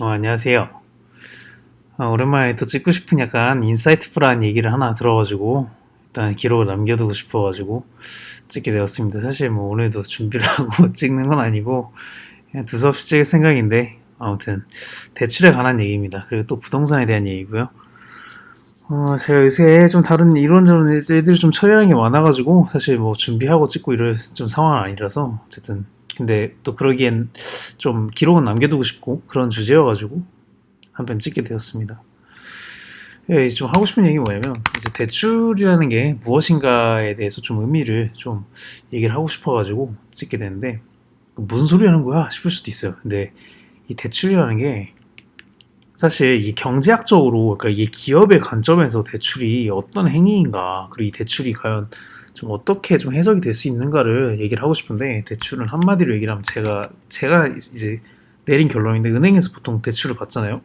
안녕하세요. 오랜만에 또 찍고 싶은 약간 인사이트풀한 얘기를 하나 들어가지고 일단 기록을 남겨두고 싶어가지고 찍게 되었습니다. 사실 뭐 오늘도 준비를 하고 찍는 건 아니고 그냥 두서없이 찍을 생각인데 아무튼 대출에 관한 얘기입니다. 그리고 또 부동산에 대한 얘기고요. 제가 요새 좀 다른 이런저런 애들이 좀 처리하는 게 많아가지고 사실 뭐 준비하고 찍고 이럴 좀 상황은 아니라서 어쨌든 근데 또 그러기엔 좀 기록은 남겨두고 싶고 그런 주제여가지고 한 편 찍게 되었습니다. 예, 좀 하고 싶은 얘기 뭐냐면 이제 대출이라는 게 무엇인가에 대해서 좀 의미를 좀 얘기를 하고 싶어가지고 찍게 되는데 무슨 소리 하는 거야 싶을 수도 있어요. 근데 이 대출이라는 게 사실 이 경제학적으로 그러니까 이게 기업의 관점에서 대출이 어떤 행위인가 그리고 이 대출이 과연 좀 어떻게 좀 해석이 될 수 있는가를 얘기를 하고 싶은데 대출은 한마디로 얘기를 하면 제가 이제 내린 결론인데 은행에서 보통 대출을 받잖아요.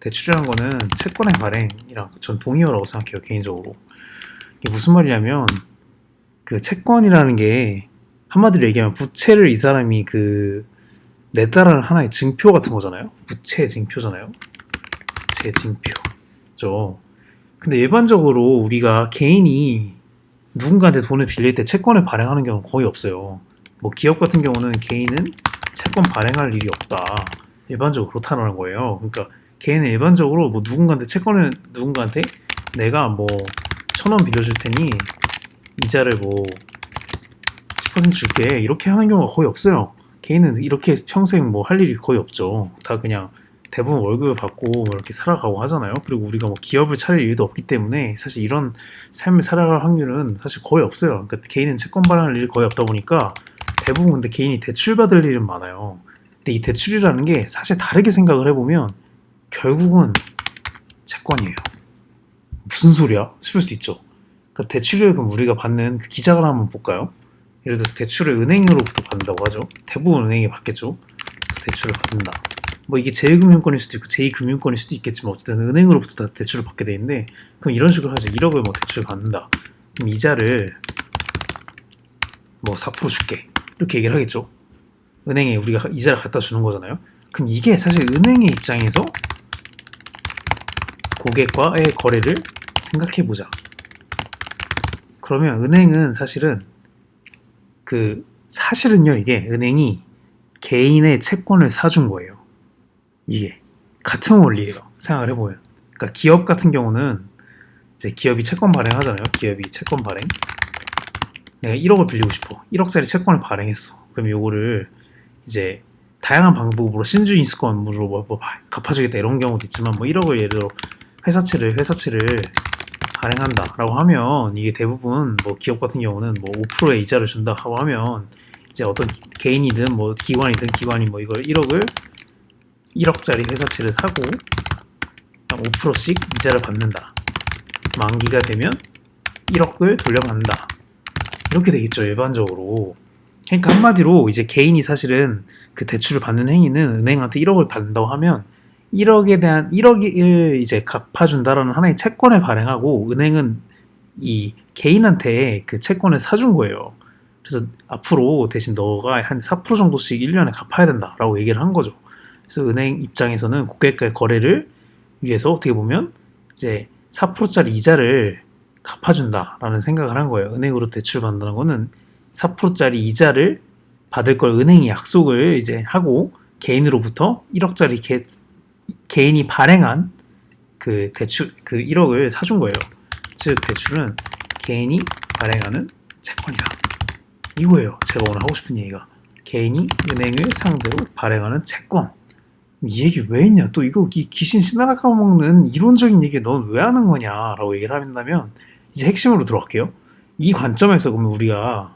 대출이라는 거는 채권의 발행이랑 전 동의어라고 생각해요, 개인적으로. 이게 무슨 말이냐면 그 채권이라는 게 한마디로 얘기하면 부채를 이 사람이 그 냈다라는 하나의 증표 같은 거잖아요. 부채 증표잖아요. 부채 증표죠. 근데 일반적으로 우리가 개인이 누군가한테 돈을 빌릴 때 채권을 발행하는 경우는 거의 없어요. 뭐 기업 같은 경우는 개인은 채권 발행할 일이 없다. 일반적으로 그렇다는 거예요. 그러니까 개인은 일반적으로 뭐 누군가한테 내가 뭐 1,000원 빌려줄 테니 이자를 뭐 10% 줄게 이렇게 하는 경우가 거의 없어요. 개인은 이렇게 평생 뭐 할 일이 거의 없죠. 다 그냥 대부분 월급을 받고 뭐 이렇게 살아가고 하잖아요. 그리고 우리가 뭐 기업을 차릴 일도 없기 때문에 사실 이런 삶을 살아갈 확률은 사실 거의 없어요. 그러니까 개인은 채권 발행할 일이 거의 없다 보니까 대부분 근데 개인이 대출받을 일은 많아요. 근데 이 대출이라는 게 사실 다르게 생각을 해보면 결국은 채권이에요. 무슨 소리야? 싶을 수 있죠. 그러니까 대출을 그럼 우리가 받는 그 기작을 한번 볼까요? 예를 들어서 대출을 은행으로부터 받는다고 하죠. 대부분 은행이 받겠죠. 대출을 받는다. 뭐 이게 제1금융권일 수도 있고 제2금융권일 수도 있겠지만 어쨌든 은행으로부터 다 대출을 받게 돼 있는데 그럼 이런 식으로 하죠. 1억을 뭐 대출을 받는다. 그럼 이자를 뭐 4% 줄게. 이렇게 얘기를 하겠죠. 은행에 우리가 이자를 갖다 주는 거잖아요. 그럼 이게 사실 은행의 입장에서 고객과의 거래를 생각해보자. 그러면 은행은 사실은요, 이게 은행이 개인의 채권을 사준 거예요. 이게 같은 원리예요. 생각을 해보면. 그러니까 기업 같은 경우는 이제 기업이 채권 발행하잖아요. 기업이 채권 발행. 내가 1억을 빌리고 싶어. 1억짜리 채권을 발행했어. 그럼 요거를 이제 다양한 방법으로 신주인수권으로 뭐 갚아주겠다 이런 경우도 있지만 뭐 1억을 예를 들어 회사채를 발행한다라고 하면 이게 대부분 뭐 기업 같은 경우는 뭐 5%의 이자를 준다고 하면 이제 어떤 개인이든 뭐 기관이 뭐 이걸 1억짜리 회사채를 사고 5%씩 이자를 받는다. 만기가 되면 1억을 돌려받는다. 이렇게 되겠죠, 일반적으로. 그러니까 한마디로 이제 개인이 사실은 그 대출을 받는 행위는 은행한테 1억을 받는다고 하면 1억을 이제 갚아준다라는 하나의 채권을 발행하고 은행은 이 개인한테 그 채권을 사준 거예요. 그래서 앞으로 대신 너가 한 4% 정도씩 1년에 갚아야 된다라고 얘기를 한 거죠. 그래서 은행 입장에서는 고객과의 거래를 위해서 어떻게 보면 이제 4%짜리 이자를 갚아준다라는 생각을 한 거예요. 은행으로 대출 받는다는 거는 4%짜리 이자를 받을 걸 은행이 약속을 이제 하고 개인으로부터 1억짜리 개인이 발행한 그 대출 그 1억을 사준 거예요. 즉 대출은 개인이 발행하는 채권이다. 이거예요. 제가 오늘 하고 싶은 얘기가 개인이 은행을 상대로 발행하는 채권. 이 얘기 왜 했냐? 또 이거 귀신 신나라 까먹는 이론적인 얘기 넌 왜 하는 거냐라고 얘기를 한다면 이제 핵심으로 들어갈게요. 이 관점에서 그러면 우리가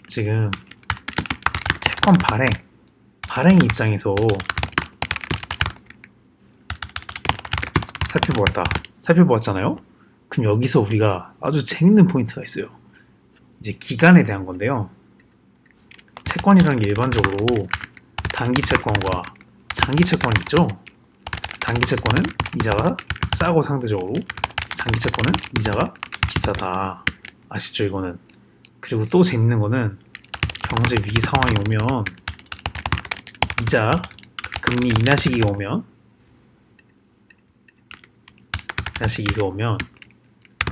지금 채권 발행 입장에서 살펴보았잖아요. 그럼 여기서 우리가 아주 재밌는 포인트가 있어요. 이제 기간에 대한 건데요. 채권이라는 게 일반적으로 단기 채권과 장기 채권이 있죠. 단기 채권은 이자가 싸고 상대적으로 장기 채권은 이자가 비싸다. 아시죠 이거는. 그리고 또 재밌는 거는 경제 위기 상황이 오면 이자 금리 인하 시기가 오면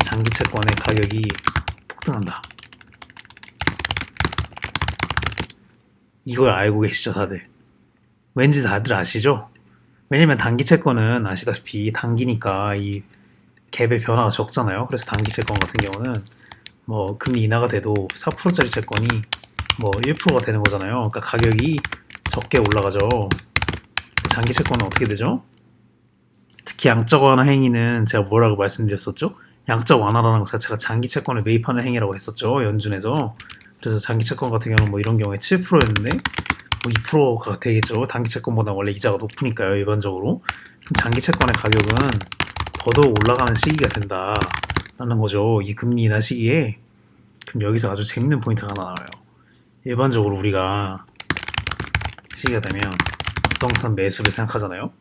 장기 채권의 가격이 폭등한다. 이걸 알고 계시죠, 다들? 왠지 다들 아시죠? 왜냐면 단기 채권은 아시다시피 단기니까 이 갭의 변화가 적잖아요. 그래서 단기 채권 같은 경우는 뭐 금리 인하가 돼도 4%짜리 채권이 뭐 1%가 되는 거잖아요. 그러니까 가격이 적게 올라가죠. 장기 채권은 어떻게 되죠? 특히 양적 완화 행위는 제가 뭐라고 말씀드렸었죠? 양적 완화라는 것 자체가 장기 채권을 매입하는 행위라고 했었죠. 연준에서. 그래서 장기 채권 같은 경우는 뭐 이런 경우에 7%였는데 뭐 2%가 되겠죠. 단기 채권보다 원래 이자가 높으니까요. 일반적으로. 그럼 장기 채권의 가격은 더더욱 올라가는 시기가 된다라는 거죠. 이 금리 인하 시기에. 그럼 여기서 아주 재밌는 포인트가 하나 나와요. 일반적으로 우리가 시기가 되면 부동산 매수를 생각하잖아요.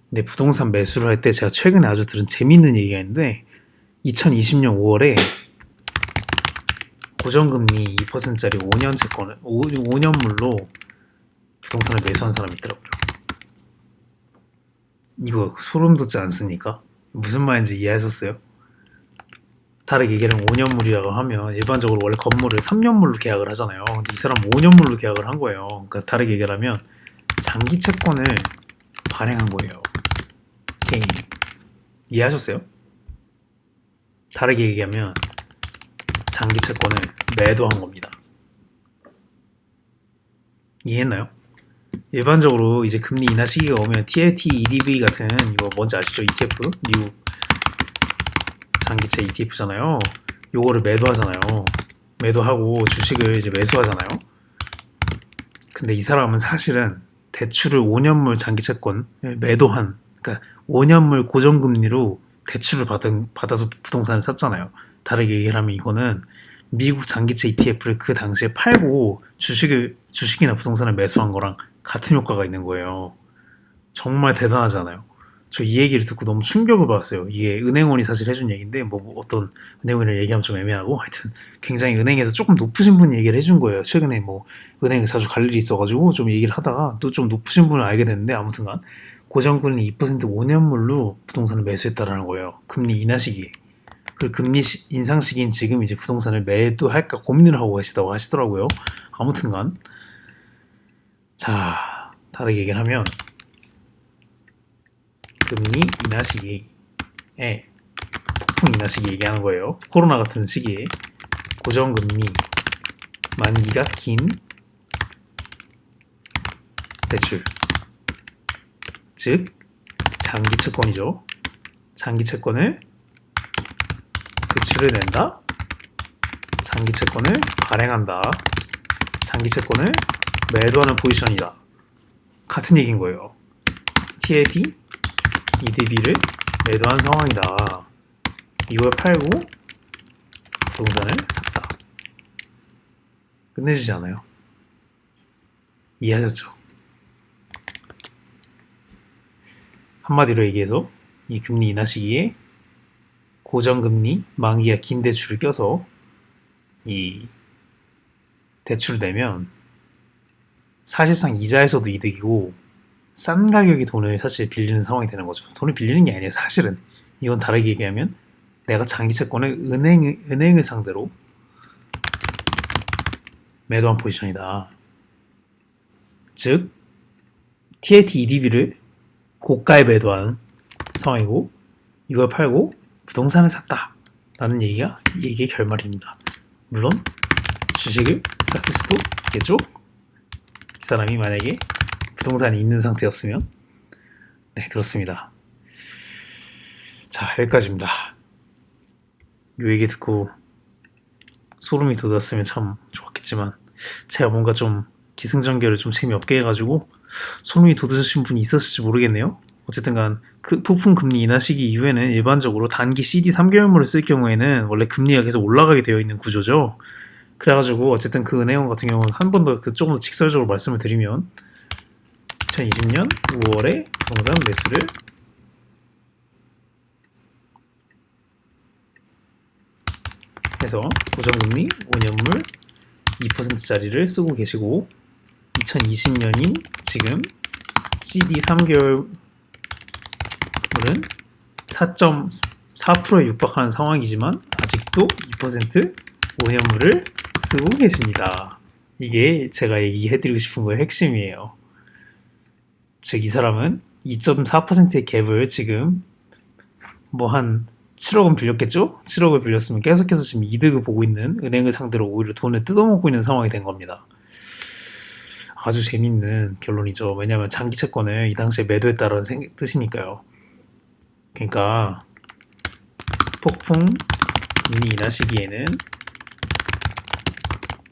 근데 부동산 매수를 할 때 제가 최근에 아주 들은 재밌는 얘기가 있는데 2020년 5월에 고정금리 2%짜리 5년 채권을 5년물로 부동산을 매수한 사람이 있더라고요. 이거 소름 돋지 않습니까? 무슨 말인지 이해하셨어요? 다르게 얘기하면 5년물이라고 하면 일반적으로 원래 건물을 3년물로 계약을 하잖아요. 근데 이 사람은 5년물로 계약을 한 거예요. 그러니까 다르게 얘기하면 장기 채권을 발행한 거예요. 개인이. 이해하셨어요? 다르게 얘기하면 장기 채권을 매도한 겁니다. 이해했나요? 일반적으로 이제 금리 인하 시기가 오면 TLT, EDV 같은 이거 뭔지 아시죠? ETF? 미국 장기채 ETF잖아요. 요거를 매도하잖아요. 매도하고 주식을 이제 매수하잖아요. 근데 이 사람은 사실은 대출을 5년물 장기채권 매도한, 그러니까 5년물 고정금리로 대출을 받아서 부동산을 샀잖아요. 다르게 얘기하면 이거는 미국 장기채 ETF를 그 당시에 팔고 주식이나 부동산을 매수한 거랑 같은 효과가 있는 거예요. 정말 대단하지 않아요? 저 이 얘기를 듣고 너무 충격을 받았어요. 이게 은행원이 사실 해준 얘기인데 뭐 어떤 은행원이랑 얘기하면 좀 애매하고 하여튼 굉장히 은행에서 조금 높으신 분이 얘기를 해준 거예요. 최근에 뭐 은행에 자주 갈 일이 있어가지고 좀 얘기를 하다가 또 좀 높으신 분을 알게 됐는데 아무튼간 고정금리 2% 5년물로 부동산을 매수했다라는 거예요. 금리 인하 시기에. 그 금리 인상 시기인 지금 이제 부동산을 매도할까 고민을 하고 계시다고 하시더라고요. 아무튼간 자, 다르게 얘기를 하면 금리 인하 시기에 폭풍 인하 시기 얘기하는 거예요. 코로나 같은 시기에 고정금리 만기가 긴 대출, 즉 장기 채권이죠. 장기 채권을 대출을 낸다. 장기 채권을 발행한다. 장기 채권을 매도하는 포지션이다. 같은 얘기인 거예요. TLT, EDB를 매도한 상황이다. 이걸 팔고 부동산을 샀다. 끝내주지 않아요? 이해하셨죠? 한마디로 얘기해서 이 금리 인하 시기에 고정금리 만기가 긴 대출을 껴서 이 대출을 내면 사실상 이자에서도 이득이고 싼 가격에 돈을 사실 빌리는 상황이 되는 거죠. 돈을 빌리는 게 아니에요. 사실은 이건 다르게 얘기하면 내가 장기 채권을 은행을 상대로 매도한 포지션이다. 즉 TLT EDB를 고가에 매도한 상황이고 이걸 팔고 부동산을 샀다 라는 얘기가 이 얘기의 결말입니다. 물론 주식을 샀을 수도 있겠죠. 이 사람이 만약에 부동산이 있는 상태였으면. 네, 그렇습니다. 자, 여기까지입니다. 이 얘기 듣고 소름이 돋았으면 참 좋았겠지만 제가 뭔가 좀 기승전결을 좀 재미없게 해가지고 소름이 돋으신 분이 있었을지 모르겠네요. 어쨌든간 그 폭풍 금리 인하 시기 이후에는 일반적으로 단기 CD 3개월물을 쓸 경우에는 원래 금리가 계속 올라가게 되어 있는 구조죠. 그래가지고 어쨌든 그 은행원 같은 경우는 한 번 더 조금 더 직설적으로 말씀을 드리면 2020년 5월에 부동산 매수를 해서 고정금리 5년물 2%짜리를 쓰고 계시고 2020년인 지금 CD 3개월물은 4.4%에 육박하는 상황이지만 아직도 2% 5년물을 쓰고 계십니다. 이게 제가 얘기해드리고 싶은 거의 핵심이에요. 즉 이 사람은 2.4%의 갭을 지금 뭐 한 7억은 빌렸겠죠? 7억을 빌렸으면 계속해서 지금 이득을 보고 있는 은행을 상대로 오히려 돈을 뜯어먹고 있는 상황이 된 겁니다. 아주 재밌는 결론이죠. 왜냐하면 장기 채권을 이 당시에 매도했다는 뜻이니까요. 그러니까 폭풍 금리 인하 시기에는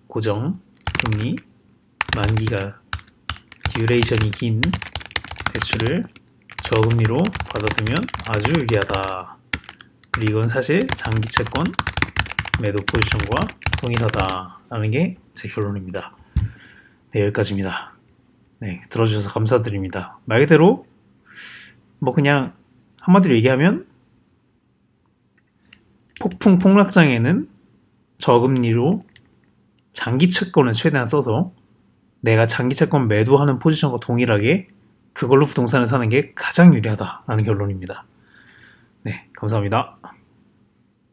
고정 금리 만기가 듀레이션이 긴 대출을 저금리로 받아두면 아주 유리하다. 그리고 이건 사실 장기 채권 매도 포지션과 동일하다라는 게 제 결론입니다. 네, 여기까지입니다. 네, 들어주셔서 감사드립니다. 말 그대로 뭐 그냥 한마디로 얘기하면 폭풍 폭락장에는 저금리로 장기 채권을 최대한 써서 내가 장기 채권 매도하는 포지션과 동일하게 그걸로 부동산을 사는 게 가장 유리하다라는 결론입니다. 네, 감사합니다.